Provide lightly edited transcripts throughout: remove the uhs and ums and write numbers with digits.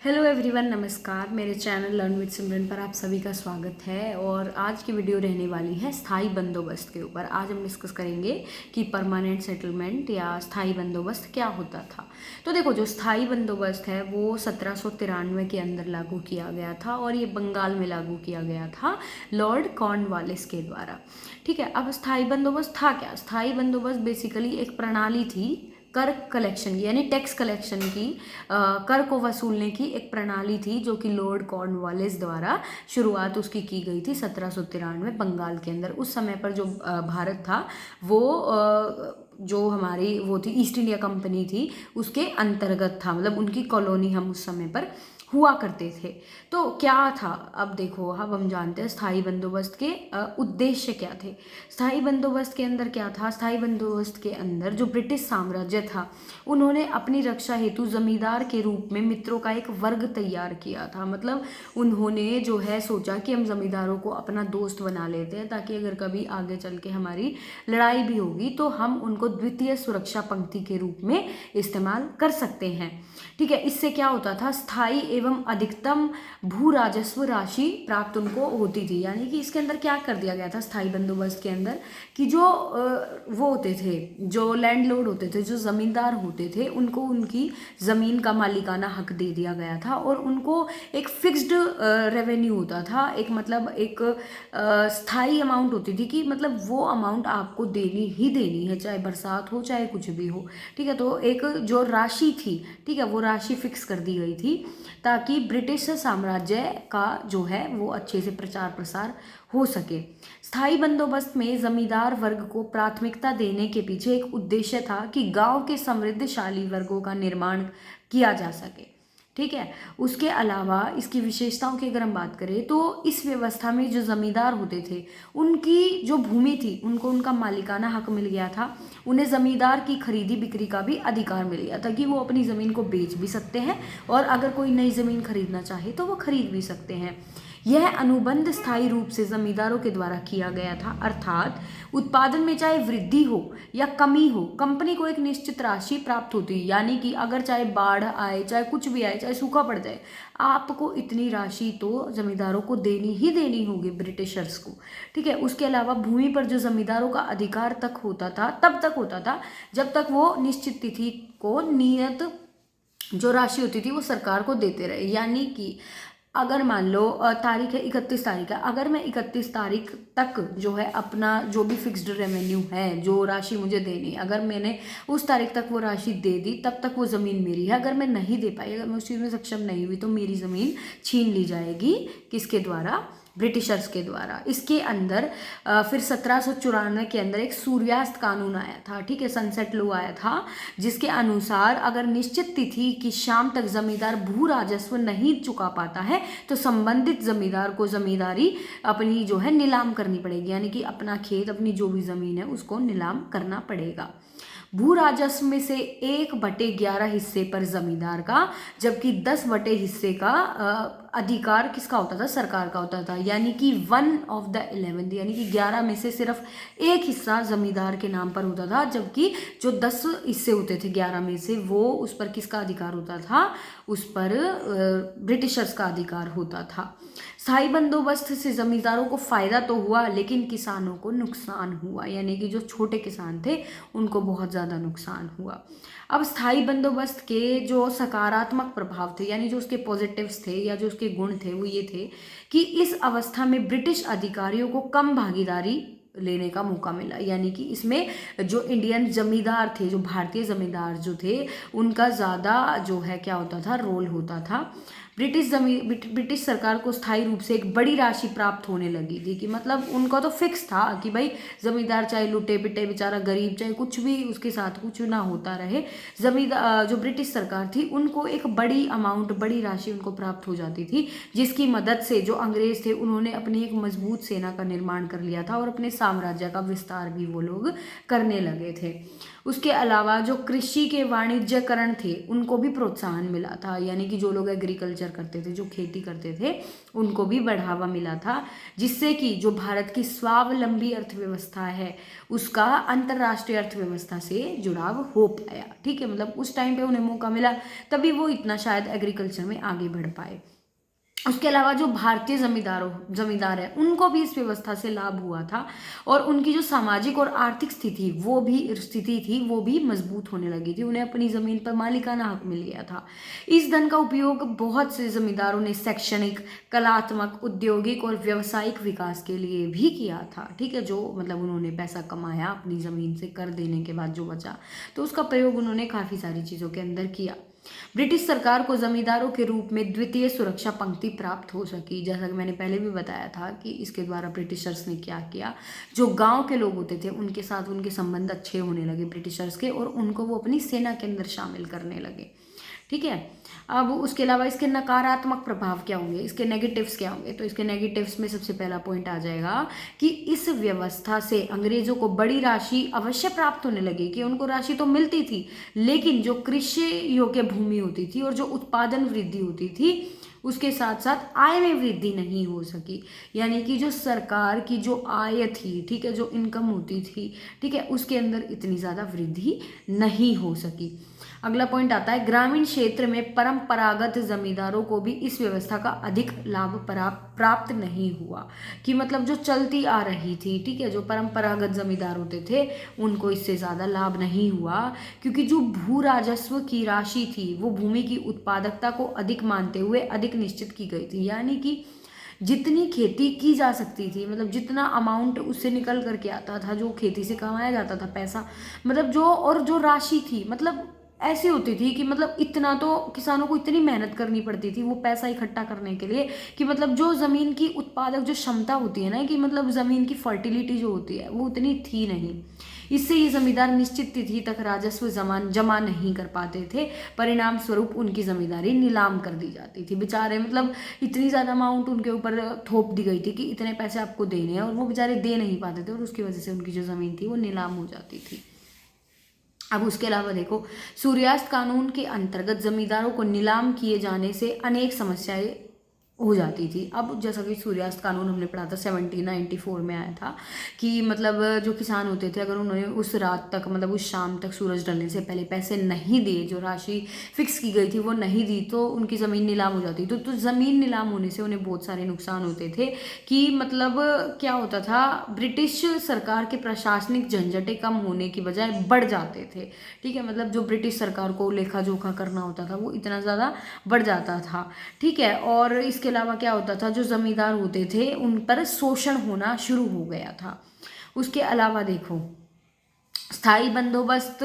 Hello everyone, नमस्कार। मेरे channel learn with सिमरन पर आप सभी का स्वागत है। और आज की वीडियो रहने वाली है स्थायी बंदोबस्त के ऊपर। आज हम डिस्कस करेंगे कि परमानेंट सेटलमेंट या स्थायी बंदोबस्त क्या होता था। तो देखो, जो स्थायी बंदोबस्त है वो 1793 के अंदर लागू किया गया था और ये बंगाल में लागू किया गया था लॉर्ड कॉर्नवालिस के द्वारा। ठीक है, अब स्थायी बंदोबस्त था क्या? स्थायी बंदोबस्त बेसिकली एक प्रणाली थी कर कलेक्शन की, यानी टैक्स कलेक्शन की, कर को वसूलने की एक प्रणाली थी जो कि लॉर्ड कॉर्नवालिस द्वारा शुरुआत उसकी की गई थी 1793 बंगाल के अंदर। उस समय पर जो भारत था वो जो हमारी वो थी ईस्ट इंडिया कंपनी थी उसके अंतर्गत था, मतलब उनकी कॉलोनी हम उस समय पर हुआ करते थे। तो क्या था, अब देखो, अब हम जानते हैं स्थायी बंदोबस्त के उद्देश्य क्या थे। स्थायी बंदोबस्त के अंदर क्या था? स्थायी बंदोबस्त के अंदर जो ब्रिटिश साम्राज्य था उन्होंने अपनी रक्षा हेतु जमींदार के रूप में मित्रों का एक वर्ग तैयार किया था। मतलब उन्होंने जो है सोचा कि हम जमींदारों को अपना दोस्त बना लेते हैं ताकि अगर कभी आगे चल के हमारी लड़ाई भी होगी तो हम उनको द्वितीय सुरक्षा पंक्ति के रूप में इस्तेमाल कर सकते हैं। ठीक है, इससे क्या होता था? स्थायी एवं अधिकतम भू राजस्व राशि प्राप्त उनको होती थी। यानी कि इसके अंदर क्या कर दिया गया था स्थायी बंदोबस्त के अंदर कि जो वो होते थे, जो लैंडलॉर्ड होते थे, जो जमींदार होते थे, उनको उनकी जमीन का मालिकाना हक दे दिया गया था और उनको एक फिक्स्ड रेवेन्यू होता था, एक मतलब एक स्थायी अमाउंट होती थी कि मतलब वो अमाउंट आपको देनी ही देनी है, चाहे बरसात हो चाहे कुछ भी हो। ठीक है, तो एक जो राशि थी, ठीक है, वो राशि फिक्स कर दी गई थी ताकि ब्रिटिश साम्राज्य का जो है वो अच्छे से प्रचार प्रसार हो सके। स्थायी बंदोबस्त में जमींदार वर्ग को प्राथमिकता देने के पीछे एक उद्देश्य था कि गांव के समृद्धशाली वर्गों का निर्माण किया जा सके। ठीक है, उसके अलावा इसकी विशेषताओं की अगर हम बात करें तो इस व्यवस्था में जो जमींदार होते थे उनकी जो भूमि थी उनको उनका मालिकाना हक मिल गया था। उन्हें जमींदार की खरीदी बिक्री का भी अधिकार मिल गया था कि वो अपनी ज़मीन को बेच भी सकते हैं और अगर कोई नई ज़मीन खरीदना चाहे तो वो खरीद भी सकते हैं। यह अनुबंध स्थायी रूप से जमींदारों के द्वारा किया गया था, अर्थात उत्पादन में चाहे वृद्धि हो या कमी हो, कंपनी को एक निश्चित राशि प्राप्त होती है। यानी कि अगर चाहे बाढ़ आए, चाहे कुछ भी आए, चाहे सूखा पड़ जाए, आपको इतनी राशि तो जमींदारों को देनी ही देनी होगी, ब्रिटिशर्स को। ठीक है, उसके अलावा भूमि पर जो जमींदारों का अधिकार तक होता था, तब तक होता था जब तक वो निश्चित तिथि को नियत जो राशि होती थी वो सरकार को देते रहे। यानी कि अगर मान लो तारीख है 31 तारीख है, अगर मैं 31 तारीख तक जो है अपना जो भी फिक्स्ड रेवेन्यू है, जो राशि मुझे देनी है, अगर मैंने उस तारीख तक वो राशि दे दी तब तक वो ज़मीन मेरी है। अगर मैं नहीं दे पाई, अगर मैं उस चीज़ में सक्षम नहीं हुई तो मेरी ज़मीन छीन ली जाएगी। किसके द्वारा? ब्रिटिशर्स के द्वारा। इसके अंदर फिर 1794 के अंदर एक सूर्यास्त कानून आया था। ठीक है, सनसेट लॉ आया था जिसके अनुसार अगर निश्चित तिथि की शाम तक जमींदार भू राजस्व नहीं चुका पाता है तो संबंधित जमींदार को जमींदारी अपनी जो है नीलाम करनी पड़ेगी। यानी कि अपना खेत, अपनी जो भी जमीन है उसको नीलाम करना पड़ेगा। भू राजस्व में से 1/11 हिस्से पर जमींदार का, जबकि 10 हिस्से का अधिकार किसका होता था? सरकार का होता था। यानी कि 1/11, यानी कि 11 में से सिर्फ एक हिस्सा जमींदार के नाम पर होता था, जबकि जो 10 हिस्से होते थे 11 में से, वो उस पर किसका अधिकार होता था? उस पर ब्रिटिशर्स का अधिकार होता था। स्थायी बंदोबस्त से जमींदारों को फायदा तो हुआ लेकिन किसानों को नुकसान हुआ। यानी कि जो छोटे किसान थे उनको बहुत ज़्यादा नुकसान हुआ। अब स्थायी बंदोबस्त के जो सकारात्मक प्रभाव थे, यानी जो उसके पॉजिटिव्स थे या जो उसके गुण थे, वो ये थे कि इस अवस्था में ब्रिटिश अधिकारियों को कम भागीदारी लेने का मौका मिला। यानी कि इसमें जो इंडियन जमींदार थे, जो भारतीय जमींदार जो थे, उनका ज़्यादा जो है क्या होता था? रोल होता था। ब्रिटिश सरकार को स्थायी रूप से एक बड़ी राशि प्राप्त होने लगी थी कि मतलब उनका तो फिक्स था कि भाई जमींदार चाहे लुटे पिटे बेचारा गरीब, चाहे कुछ भी उसके साथ कुछ ना होता रहे, जमींदार जो ब्रिटिश सरकार थी उनको एक बड़ी अमाउंट, बड़ी राशि उनको प्राप्त हो जाती थी, जिसकी मदद से जो अंग्रेज थे उन्होंने अपनी एक मजबूत सेना का निर्माण कर लिया था और अपने साम्राज्य का विस्तार भी वो लोग करने लगे थे। उसके अलावा जो कृषि के वाणिज्यकरण थे उनको भी प्रोत्साहन मिला था, यानी कि जो लोग एग्रीकल्चर करते थे, जो खेती करते थे, उनको भी बढ़ावा मिला था, जिससे कि जो भारत की स्वावलंबी अर्थव्यवस्था है उसका अंतर्राष्ट्रीय अर्थव्यवस्था से जुड़ाव हो पाया। ठीक है, मतलब उस टाइम पे उन्हें मौका मिला, तभी वो इतना शायद एग्रीकल्चर में आगे बढ़ पाए। उसके अलावा जो भारतीय जमींदार है उनको भी इस व्यवस्था से लाभ हुआ था, और उनकी जो सामाजिक और आर्थिक स्थिति थी वो भी मजबूत होने लगी थी। उन्हें अपनी जमीन पर मालिकाना हक मिल गया था। इस धन का उपयोग बहुत से जमींदारों ने शैक्षणिक, कलात्मक, औद्योगिक और व्यावसायिक विकास के लिए भी किया था। ठीक है, जो मतलब उन्होंने पैसा कमाया अपनी जमीन से कर देने के बाद जो बचा, तो उसका प्रयोग उन्होंने काफी सारी चीजों के अंदर किया। ब्रिटिश सरकार को जमींदारों के रूप में द्वितीय सुरक्षा पंक्ति प्राप्त हो सकी। जैसा कि मैंने पहले भी बताया था कि इसके द्वारा ब्रिटिशर्स ने क्या किया, जो गांव के लोग होते थे उनके साथ उनके संबंध अच्छे होने लगे ब्रिटिशर्स के, और उनको वो अपनी सेना के अंदर शामिल करने लगे। ठीक है, अब उसके अलावा इसके नकारात्मक प्रभाव क्या होंगे, इसके नेगेटिव्स क्या होंगे, तो इसके नेगेटिव्स में सबसे पहला पॉइंट आ जाएगा कि इस व्यवस्था से अंग्रेजों को बड़ी राशि अवश्य प्राप्त होने लगी, कि उनको राशि तो मिलती थी, लेकिन जो कृषि योग्य भूमि होती थी और जो उत्पादन वृद्धि होती थी उसके साथ साथ आय में वृद्धि नहीं हो सकी। यानी कि जो सरकार की जो आय थी, ठीक है, जो इनकम होती थी, ठीक है, उसके अंदर इतनी ज़्यादा वृद्धि नहीं हो सकी। अगला पॉइंट आता है, ग्रामीण क्षेत्र में परंपरागत जमींदारों को भी इस व्यवस्था का अधिक लाभ प्राप्त नहीं हुआ, कि मतलब जो चलती आ रही थी, ठीक है, जो परंपरागत जमींदार होते थे उनको इससे ज़्यादा लाभ नहीं हुआ, क्योंकि जो भू राजस्व की राशि थी वो भूमि की उत्पादकता को अधिक मानते हुए अधिक निश्चित की गई थी। यानी कि जितनी खेती की जा सकती थी, मतलब जितना अमाउंट उससे निकल करके आता था, जो खेती से कमाया जाता था पैसा, मतलब जो, और जो राशि थी, मतलब ऐसी होती थी कि मतलब इतना तो किसानों को इतनी मेहनत करनी पड़ती थी वो पैसा इकट्ठा करने के लिए, कि मतलब जो ज़मीन की उत्पादक जो क्षमता होती है ना, कि मतलब ज़मीन की फर्टिलिटी जो होती है वो उतनी थी नहीं। इससे ये जमींदार निश्चित तिथि तक राजस्व जमा नहीं कर पाते थे। परिणाम स्वरूप उनकी जमींदारी नीलाम कर दी जाती थी। बेचारे मतलब इतनी ज़्यादा अमाउंट उनके ऊपर थोप दी गई थी कि इतने पैसे आपको देने हैं, और वो बेचारे दे नहीं पाते थे, और उसकी वजह से उनकी जो ज़मीन थी वो नीलाम हो जाती थी। अब उसके अलावा देखो, सूर्यास्त कानून के अंतर्गत जमींदारों को नीलाम किए जाने से अनेक समस्याएं हो जाती थी। अब जैसा कि सूर्यास्त कानून हमने पढ़ा था 1794 में आया था, कि मतलब जो किसान होते थे अगर उन्होंने उस रात तक, मतलब उस शाम तक सूरज ढलने से पहले पैसे नहीं दिए, जो राशि फिक्स की गई थी वो नहीं दी, तो उनकी ज़मीन नीलाम हो जाती। तो ज़मीन नीलाम होने से उन्हें बहुत सारे नुकसान होते थे, कि मतलब क्या होता था, ब्रिटिश सरकार के प्रशासनिक झंझटें कम होने की बजाय बढ़ जाते थे। ठीक है, मतलब जो ब्रिटिश सरकार को लेखा जोखा करना होता था वो इतना ज़्यादा बढ़ जाता था। ठीक है, और इसके अलावा क्या होता था, जो जमींदार होते थे उन पर शोषण होना शुरू हो गया था। उसके अलावा देखो, स्थायी बंदोबस्त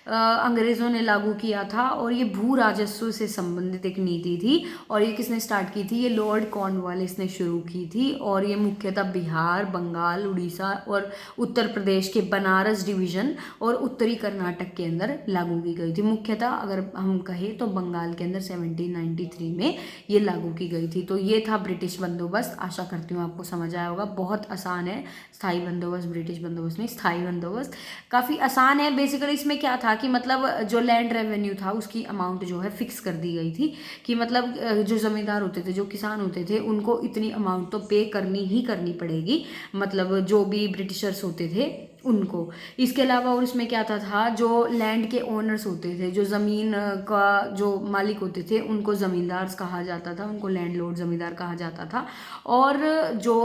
अंग्रेज़ों ने लागू किया था, और ये भू राजस्व से संबंधित एक नीति थी, और ये किसने स्टार्ट की थी, ये लॉर्ड कॉर्नवालिस ने शुरू की थी, और ये मुख्यतः बिहार, बंगाल, उड़ीसा और उत्तर प्रदेश के बनारस डिवीज़न और उत्तरी कर्नाटक के अंदर लागू की गई थी। मुख्यतः अगर हम कहें तो बंगाल के अंदर 1793 में ये लागू की गई थी। तो ये था ब्रिटिश बंदोबस्त। आशा करती हूँ आपको समझ आया होगा। बहुत आसान है स्थायी बंदोबस्त, ब्रिटिश बंदोबस्त नहीं, स्थायी बंदोबस्त काफ़ी आसान है। बेसिकली इसमें क्या था कि मतलब जो लैंड रेवेन्यू था उसकी अमाउंट जो है फिक्स कर दी गई थी, कि मतलब जो ज़मींदार होते थे, जो किसान होते थे, उनको इतनी अमाउंट तो पे करनी ही करनी पड़ेगी, मतलब जो भी ब्रिटिशर्स होते थे उनको। इसके अलावा और इसमें क्या था, जो लैंड के ओनर्स होते थे, जो ज़मीन का जो मालिक होते थे, उनको ज़मींदार कहा जाता था, उनको लैंडलॉर्ड ज़मींदार कहा जाता था। और जो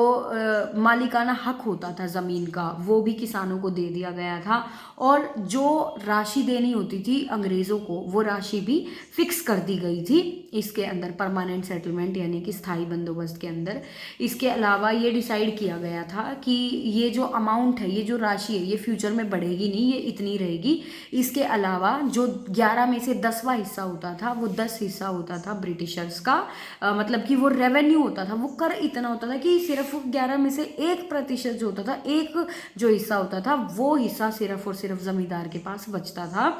मालिकाना हक होता था ज़मीन का वो भी किसानों को दे दिया गया था, और जो राशि देनी होती थी अंग्रेज़ों को वो राशि भी फिक्स कर दी गई थी इसके अंदर, परमानेंट सेटलमेंट यानी कि स्थायी बंदोबस्त के अंदर। इसके अलावा ये डिसाइड किया गया था कि ये जो अमाउंट है, ये जो राशि है, ये फ्यूचर में बढ़ेगी नहीं, ये इतनी रहेगी। इसके अलावा जो 11 में से 10वां हिस्सा होता था, वो 10 हिस्सा होता था ब्रिटिशर्स का, मतलब कि वो रेवेन्यू होता था, वो कर इतना होता था कि सिर्फ 11 में से 1% जो होता था, एक जो हिस्सा होता था, वो हिस्सा सिर्फ और सिर्फ जमींदार के पास बचता था।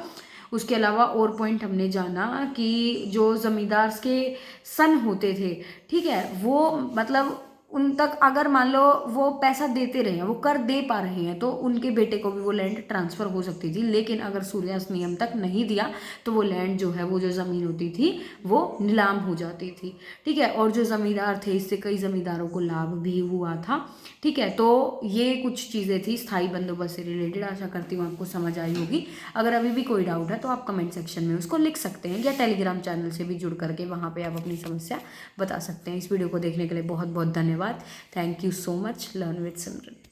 उसके अलावा और पॉइंट हमने जाना कि जो जमींदार के सन होते थे, ठीक है, वो मतलब उन तक अगर मान लो वो पैसा देते रहे हैं, वो कर दे पा रहे हैं, तो उनके बेटे को भी वो लैंड ट्रांसफ़र हो सकती थी। लेकिन अगर सूर्यास्त नियम तक नहीं दिया तो वो लैंड जो है, वो जो ज़मीन होती थी वो नीलाम हो जाती थी। ठीक है, और जो ज़मींदार थे, इससे कई ज़मींदारों को लाभ भी हुआ था। ठीक है, तो ये कुछ चीज़ें थी स्थायी बंदोबस्त से रिलेटेड। आशा करती हूँ आपको समझ आई होगी। अगर अभी भी कोई डाउट है तो आप कमेंट सेक्शन में उसको लिख सकते हैं, या टेलीग्राम चैनल से भी जुड़ करके वहाँ पे आप अपनी समस्या बता सकते हैं। इस वीडियो को देखने के लिए बहुत बहुत धन्यवाद। Thank you so much. Learn with Simran.